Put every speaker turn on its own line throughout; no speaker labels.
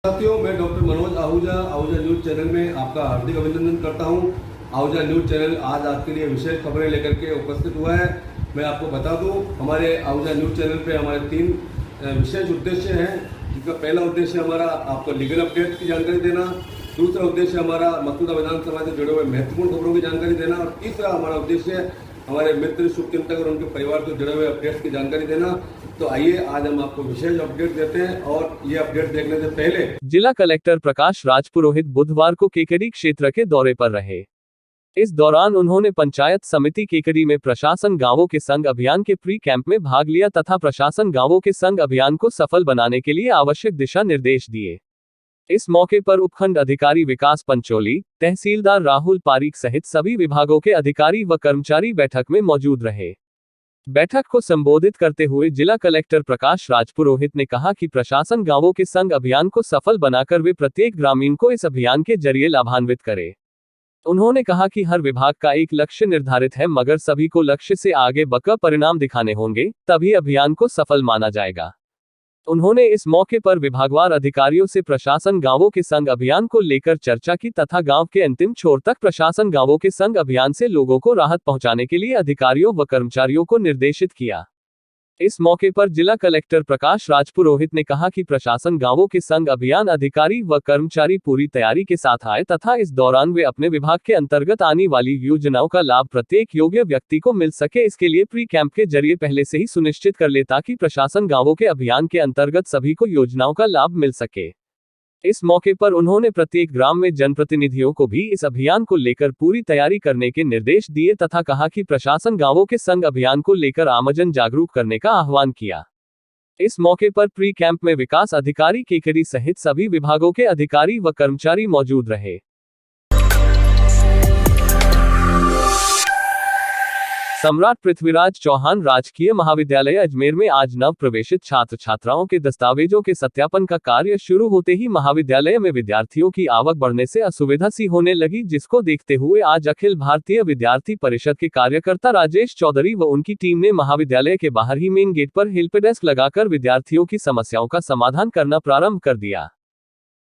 साथियों, मैं doctor Manoj Ahuja Ahuja news channel में आपका हार्दिक अभिनंदन करता हूं। आहूजा न्यूज़ चैनल आज आपके लिए विशेष खबरें लेकर के उपस्थित हुआ है। मैं आपको बता दूं, हमारे आहूजा न्यूज़ चैनल पे हमारे 3 विशेष उद्देश्य हैं। जिसका पहला उद्देश्य हमारा आपको लीगल अपडेट की जानकारी देना, दूसरा उद्देश्य हमारा मसौदा विधानसभा से जुड़े हुए महत्वपूर्ण खबरों की जानकारी देना और तीसरा हमारा उद्देश्य हमारे मित्र शुभचिंतक और उनके परिवार से जुड़े हुए अपडेट्स की जानकारी देना। तो आइए आज हम आपको विशेष अपडेट देते हैं और ये अपडेट देखने से पहले
जिला कलेक्टर प्रकाश राजपुरोहित बुधवार को केकडी क्षेत्र के दौरे पर रहे। इस दौरान उन्होंने पंचायत समिति केकडी में प्रशासन गांवों के संग अभियान के प्री कैंप में भाग लिया तथा प्रशासन गांवों के संग अभियान को सफल बनाने के लिए आवश्यक दिशा निर्देश दिए। इस मौके पर उपखंड अधिकारी विकास पंचोली, तहसीलदार राहुल पारीक सहित सभी विभागों के अधिकारी व कर्मचारी बैठक में मौजूद रहे। बैठक को संबोधित करते हुए जिला कलेक्टर प्रकाश राजपुरोहित ने कहा कि प्रशासन गांवों के संग अभियान को सफल बनाकर वे प्रत्येक ग्रामीण को इस अभियान के जरिए लाभान्वित करे। उन्होंने कहा कि हर विभाग का एक लक्ष्य निर्धारित है, मगर सभी को लक्ष्य से आगे बढ़कर परिणाम दिखाने होंगे, तभी अभियान को सफल माना जाएगा। उन्होंने इस मौके पर विभागवार अधिकारियों से प्रशासन गांवों के संग अभियान को लेकर चर्चा की तथा गांव के अंतिम छोर तक प्रशासन गांवों के संग अभियान से लोगों को राहत पहुंचाने के लिए अधिकारियों व कर्मचारियों को निर्देशित किया। इस मौके पर जिला कलेक्टर प्रकाश राजपुरोहित ने कहा कि प्रशासन गांवों के संग अभियान अधिकारी व कर्मचारी पूरी तैयारी के साथ आए तथा इस दौरान वे अपने विभाग के अंतर्गत आने वाली योजनाओं का लाभ प्रत्येक योग्य व्यक्ति को मिल सके, इसके लिए प्री कैंप के जरिए पहले से ही सुनिश्चित कर ले ताकि प्रशासन गांवों के अभियान के अंतर्गत सभी को योजनाओं का लाभ मिल सके। इस मौके पर उन्होंने प्रत्येक ग्राम में जनप्रतिनिधियों को भी इस अभियान को लेकर पूरी तैयारी करने के निर्देश दिए तथा कहा कि प्रशासन गांवों के संग अभियान को लेकर आमजन जागरूक करने का आह्वान किया। इस मौके पर प्री कैंप में विकास अधिकारी केकडी सहित सभी विभागों के अधिकारी व कर्मचारी मौजूद रहे। सम्राट पृथ्वीराज चौहान राजकीय महाविद्यालय अजमेर में आज नव प्रवेशित छात्र छात्राओं के दस्तावेजों के सत्यापन का कार्य शुरू होते ही महाविद्यालय में विद्यार्थियों की आवक बढ़ने से असुविधा सी होने लगी, जिसको देखते हुए आज अखिल भारतीय विद्यार्थी परिषद के कार्यकर्ता राजेश चौधरी व उनकी टीम ने महाविद्यालय के बाहर ही मेन गेट पर हेल्पडेस्क लगाकर विद्यार्थियों की समस्याओं का समाधान करना प्रारंभ कर दिया।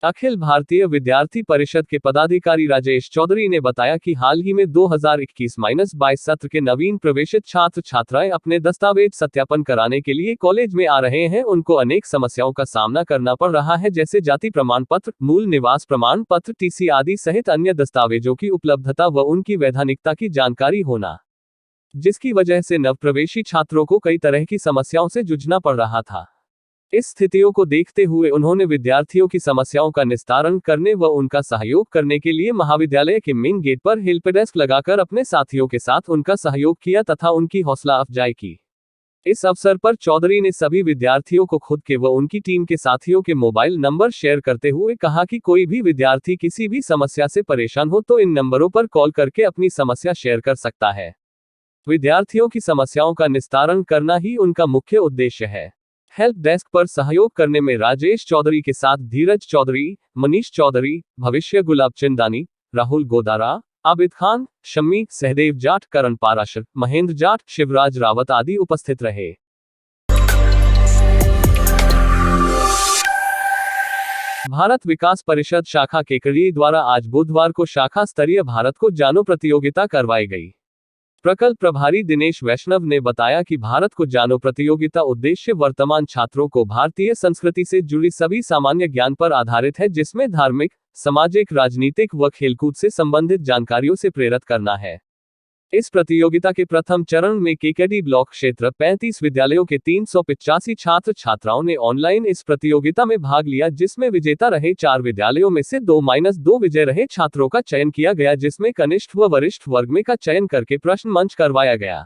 अखिल भारतीय विद्यार्थी परिषद के पदाधिकारी राजेश चौधरी ने बताया कि हाल ही में 2021-22 सत्र के नवीन प्रवेशित छात्र छात्राएं अपने दस्तावेज सत्यापन कराने के लिए कॉलेज में आ रहे हैं। उनको अनेक समस्याओं का सामना करना पड़ रहा है, जैसे जाति प्रमाण पत्र, मूल निवास प्रमाण पत्र, टीसी आदि सहित अन्य दस्तावेजों की उपलब्धता व उनकी वैधानिकता की जानकारी होना, जिसकी वजह से नवप्रवेशी छात्रों को कई तरह की समस्याओं से जूझना पड़ रहा था। इस स्थितियों को देखते हुए उन्होंने विद्यार्थियों की समस्याओं का निस्तारण करने व उनका सहयोग करने के लिए महाविद्यालय के मेन गेट पर हेल्पडेस्क लगाकर अपने साथियों के साथ उनका सहयोग किया तथा उनकी हौसला अफजाई की। इस अवसर पर चौधरी ने सभी विद्यार्थियों को खुद के व उनकी टीम के साथियों के मोबाइल नंबर शेयर करते हुए कहा कि कोई भी विद्यार्थी किसी भी समस्या से परेशान हो तो इन नंबरों पर कॉल करके अपनी समस्या शेयर कर सकता है। विद्यार्थियों की समस्याओं का निस्तारण करना ही उनका मुख्य उद्देश्य है। हेल्प डेस्क पर सहयोग करने में राजेश चौधरी के साथ धीरज चौधरी, मनीष चौधरी, भविष्य गुलाबचंदानी, राहुल गोदारा, आबिद खान, शम्मी, सहदेव जाट, करण पाराशर, महेंद्र जाट, शिवराज रावत आदि उपस्थित रहे। भारत विकास परिषद शाखा केकडी द्वारा आज बुधवार को शाखा स्तरीय भारत को जानो प्रतियोगिता करवाई गई। प्रकल्प प्रभारी दिनेश वैष्णव ने बताया कि भारत को जानो प्रतियोगिता उद्देश्य वर्तमान छात्रों को भारतीय संस्कृति से जुड़ी सभी सामान्य ज्ञान पर आधारित है, जिसमें धार्मिक, सामाजिक, राजनीतिक व खेलकूद से संबंधित जानकारियों से प्रेरित करना है। इस प्रतियोगिता के प्रथम चरण में केकडी ब्लॉक क्षेत्र 35 विद्यालयों के 385 छात्र छात्राओं ने ऑनलाइन इस प्रतियोगिता में भाग लिया, जिसमें विजेता रहे 4 विद्यालयों में से 2-2 विजय रहे छात्रों का चयन किया गया, जिसमें कनिष्ठ व वरिष्ठ वर्ग में का चयन करके प्रश्न मंच करवाया गया।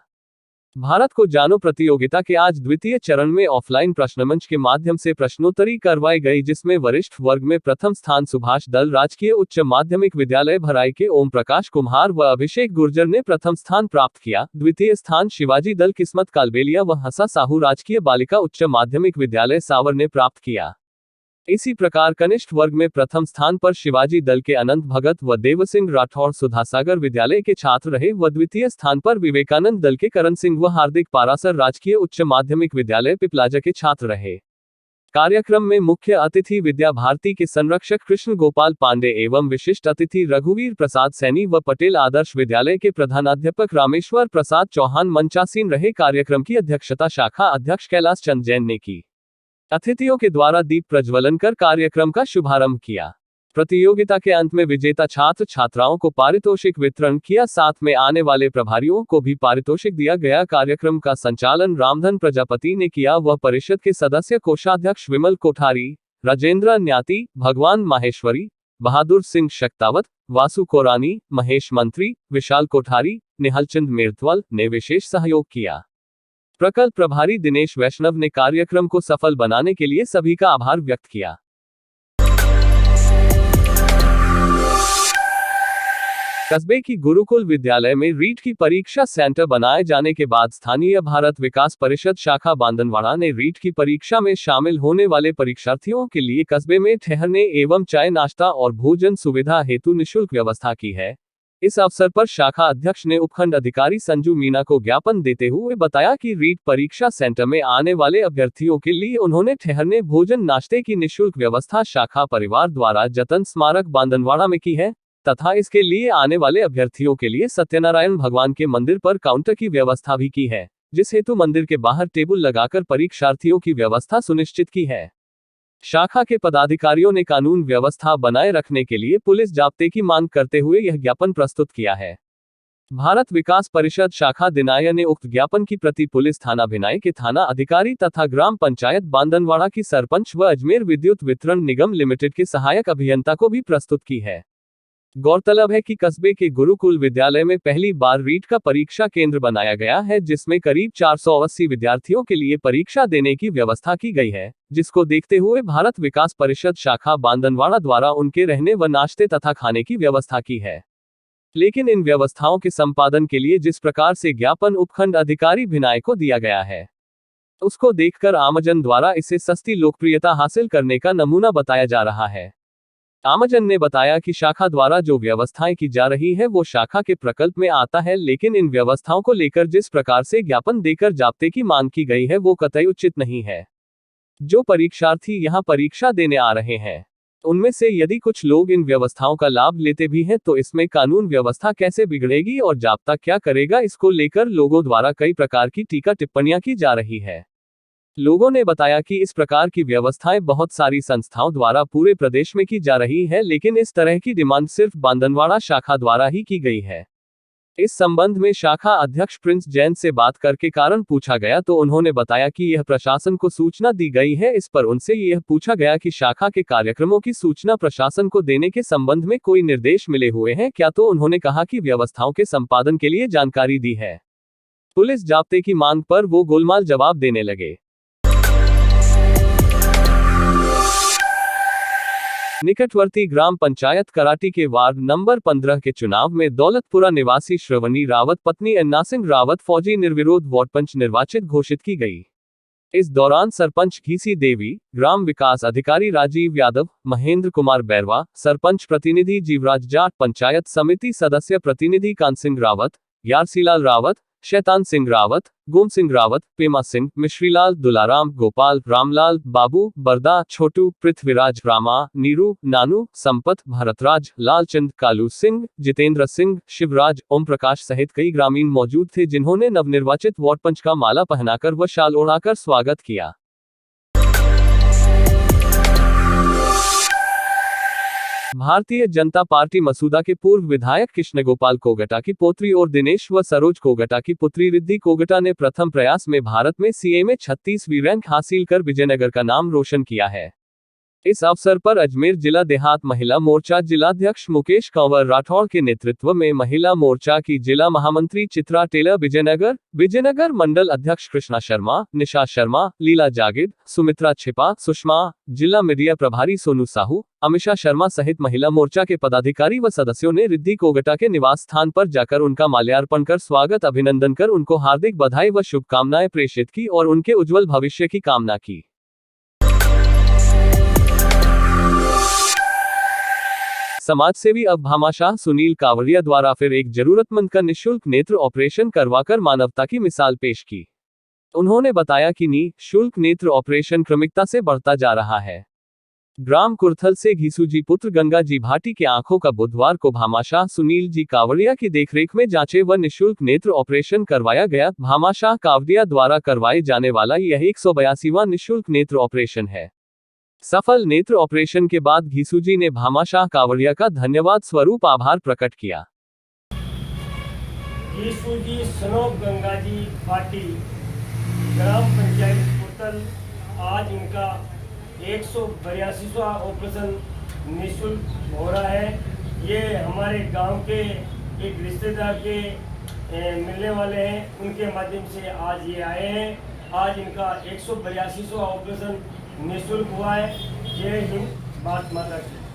भारत को जानो प्रतियोगिता के आज द्वितीय चरण में ऑफलाइन प्रश्नमंच के माध्यम से प्रश्नोत्तरी करवाई गई, जिसमें वरिष्ठ वर्ग में प्रथम स्थान सुभाष दल राजकीय उच्च माध्यमिक विद्यालय भराई के ओम प्रकाश कुम्हार व अभिषेक गुर्जर ने प्रथम स्थान प्राप्त किया। द्वितीय स्थान शिवाजी दल किस्मत कालबेलिया व हंसा साहू राजकीय बालिका उच्च माध्यमिक विद्यालय सावर ने प्राप्त किया। इसी प्रकार कनिष्ठ वर्ग में प्रथम स्थान पर शिवाजी दल के अनंत भगत व देवसिंह राठौर सुधासागर विद्यालय के छात्र रहे व द्वितीय स्थान पर विवेकानंद दल के करण सिंह व हार्दिक पारासर राजकीय उच्च माध्यमिक विद्यालय पिपलाजा के छात्र रहे। कार्यक्रम में मुख्य अतिथि विद्या भारती के संरक्षक कृष्ण गोपाल पांडे एवं विशिष्ट अतिथि रघुवीर प्रसाद सैनी व पटेल आदर्श विद्यालय के प्रधानाध्यापक रामेश्वर प्रसाद चौहान मंचासीन रहे। कार्यक्रम की अध्यक्षता शाखा अध्यक्ष कैलाश चंद जैन ने की। अतिथियों के द्वारा दीप प्रज्वलन कर कार्यक्रम का शुभारंभ किया। प्रतियोगिता के अंत में विजेता छात्र छात्राओं को पारितोषिक वितरण किया। साथ में आने वाले प्रभारियों को भी पारितोषिक दिया गया। कार्यक्रम का संचालन रामधन प्रजापति ने किया। वह परिषद के सदस्य कोषाध्यक्ष विमल कोठारी, राजेंद्र न्याती, भगवान माहेश्वरी, बहादुर सिंह शक्तावत, वासु कोरानी, महेश मंत्री, विशाल कोठारी, निहलचंद मिर्तवाल ने विशेष सहयोग किया। प्रकल्प प्रभारी दिनेश वैष्णव ने कार्यक्रम को सफल बनाने के लिए सभी का आभार व्यक्त किया। कस्बे की गुरुकुल विद्यालय में रीट की परीक्षा सेंटर बनाए जाने के बाद स्थानीय भारत विकास परिषद शाखा बांदनवाड़ा ने रीट की परीक्षा में शामिल होने वाले परीक्षार्थियों के लिए कस्बे में ठहरने एवं चाय नाश्ता और भोजन सुविधा हेतु निःशुल्क व्यवस्था की है। इस अवसर पर शाखा अध्यक्ष ने उपखंड अधिकारी संजू मीना को ज्ञापन देते हुए बताया कि रीट परीक्षा सेंटर में आने वाले अभ्यर्थियों के लिए उन्होंने ठहरने, भोजन, नाश्ते की निःशुल्क व्यवस्था शाखा परिवार द्वारा जतन स्मारक बांदनवाड़ा में की है तथा इसके लिए आने वाले अभ्यर्थियों के लिए सत्यनारायण भगवान के मंदिर पर काउंटर की व्यवस्था भी की है, जिस हेतु मंदिर के बाहर टेबल लगाकर परीक्षार्थियों की व्यवस्था सुनिश्चित की है। शाखा के पदाधिकारियों ने कानून व्यवस्था बनाए रखने के लिए पुलिस जाब्ते की मांग करते हुए यह ज्ञापन प्रस्तुत किया है। भारत विकास परिषद शाखा दिनाय ने उक्त ज्ञापन की प्रति पुलिस थाना भिनाई के थाना अधिकारी तथा ग्राम पंचायत बांदनवाड़ा की सरपंच व अजमेर विद्युत वितरण निगम लिमिटेड के सहायक अभियंता को भी प्रस्तुत की है। गौरतलब है कि कस्बे के गुरुकुल विद्यालय में पहली बार रीट का परीक्षा केंद्र बनाया गया है, जिसमें करीब 480 विद्यार्थियों के लिए परीक्षा देने की व्यवस्था की गई है, जिसको देखते हुए भारत विकास परिषद शाखा बांदनवाड़ा द्वारा उनके रहने व नाश्ते तथा खाने की व्यवस्था की है। लेकिन इन व्यवस्थाओं के संपादन के लिए जिस प्रकार से ज्ञापन उपखंड अधिकारी भिनाई को दिया गया है, उसको देखकर आमजन द्वारा इसे सस्ती लोकप्रियता हासिल करने का नमूना बताया जा रहा है। आमजन ने बताया कि शाखा द्वारा जो व्यवस्थाएं की जा रही है वो शाखा के प्रकल्प में आता है, लेकिन इन व्यवस्थाओं को लेकर जिस प्रकार से ज्ञापन देकर जाब्ते की मांग की गई है वो कतई उचित नहीं है। जो परीक्षार्थी यहां परीक्षा देने आ रहे हैं उनमें से यदि कुछ लोग इन व्यवस्थाओं का लाभ लेते भी हैं तो इसमें कानून व्यवस्था कैसे बिगड़ेगी और जाब्ता क्या करेगा, इसको लेकर लोगों द्वारा कई प्रकार की टीका टिप्पणियां की जा रही है। लोगों ने बताया कि इस प्रकार की व्यवस्थाएं बहुत सारी संस्थाओं द्वारा पूरे प्रदेश में की जा रही है, लेकिन इस तरह की डिमांड सिर्फ बांदनवाड़ा शाखा द्वारा ही की गई है। इस संबंध में शाखा अध्यक्ष प्रिंस जैन से बात करके कारण पूछा गया तो उन्होंने बताया कि यह प्रशासन को सूचना दी गई है। इस पर उनसे यह पूछा गया कि शाखा के कार्यक्रमों की सूचना प्रशासन को देने के संबंध में कोई निर्देश मिले हुए हैं क्या, तो उन्होंने कहा कि व्यवस्थाओं के संपादन के लिए जानकारी दी है। पुलिस जाब्ते की मांग पर वो गोलमाल जवाब देने लगे। निकटवर्ती ग्राम पंचायत कराटी के वार्ड नंबर 15 के चुनाव में दौलतपुरा निवासी श्रवणी रावत पत्नी अन्ना सिंह रावत फौजी निर्विरोध वार्ड पंच निर्वाचित घोषित की गई। इस दौरान सरपंच घीसी देवी, ग्राम विकास अधिकारी राजीव यादव, महेंद्र कुमार बैरवा, सरपंच प्रतिनिधि जीवराज जाट, पंचायत समिति सदस्य प्रतिनिधि कान सिंह रावत, यारसीलाल रावत, शैतान सिंह रावत, गोम सिंह रावत, पेमा सिंह, मिश्रीलाल, दुलाराम, गोपाल, रामलाल, बाबू, बरदा, छोटू, पृथ्वीराज, रामा, नीरू, नानू, संपत, भरतराज, लालचंद, कालू सिंह, जितेंद्र सिंह, शिवराज, ओम प्रकाश सहित कई ग्रामीण मौजूद थे, जिन्होंने नवनिर्वाचित वार्ड पंच का माला पहनाकर व शाल ओढ़ाकर स्वागत किया। भारतीय जनता पार्टी मसूदा के पूर्व विधायक कृष्ण गोपाल कोगटा की पोत्री और दिनेश व सरोज कोगटा की पुत्री रिद्धि कोगटा ने प्रथम प्रयास में भारत में सीए में 36वीं रैंक हासिल कर विजयनगर का नाम रोशन किया है। इस अवसर पर अजमेर जिला देहात महिला मोर्चा जिलाध्यक्ष मुकेश कंवर राठौड़ के नेतृत्व में महिला मोर्चा की जिला महामंत्री चित्रा टेलर विजयनगर मंडल अध्यक्ष कृष्णा शर्मा, निशा शर्मा, लीला जागिद, सुमित्रा छिपा, सुषमा, जिला मीडिया प्रभारी सोनू साहू, अमिशा शर्मा सहित महिला मोर्चा के पदाधिकारी व सदस्यों ने रिद्धि कोगटा के निवास स्थान पर जाकर उनका माल्यार्पण कर स्वागत अभिनंदन कर उनको हार्दिक बधाई व शुभकामनाएं प्रेषित की और उनके उज्जवल भविष्य की कामना की। समाजसेवी अब भामाशाह सुनील कावड़िया द्वारा फिर एक जरूरतमंद का निःशुल्क नेत्र ऑपरेशन करवाकर मानवता की मिसाल पेश की। उन्होंने बताया कि निःशुल्क नेत्र ऑपरेशन क्रमिकता से बढ़ता जा रहा है। ग्राम कुर्थल से घिसूजी पुत्र गंगा जी भाटी के आंखों का बुधवार को भामाशाह सुनील जी कावड़िया की देखरेख में जांचे व निःशुल्क नेत्र ऑपरेशन करवाया गया। भामाशाह कावड़िया द्वारा करवाए जाने वाला यह 182वां निःशुल्क नेत्र ऑपरेशन है। सफल नेत्र ऑपरेशन के बाद घिसूजी ने भामाशाह कावड़िया का धन्यवाद स्वरूप आभार प्रकट किया।
घिसूजी सनोप गंगा जी भाटी ग्राम पंचायत कुर्थल, आज इनका 182वां ऑपरेशन निःशुल्क हो रहा है। ये हमारे गांव के एक रिश्तेदार के मिलने वाले हैं, उनके माध्यम से आज ये आए हैं। आज इनका 182वां ऑपरेशन निःशुल्क हुआ है। जय हिंद, भारत माता की।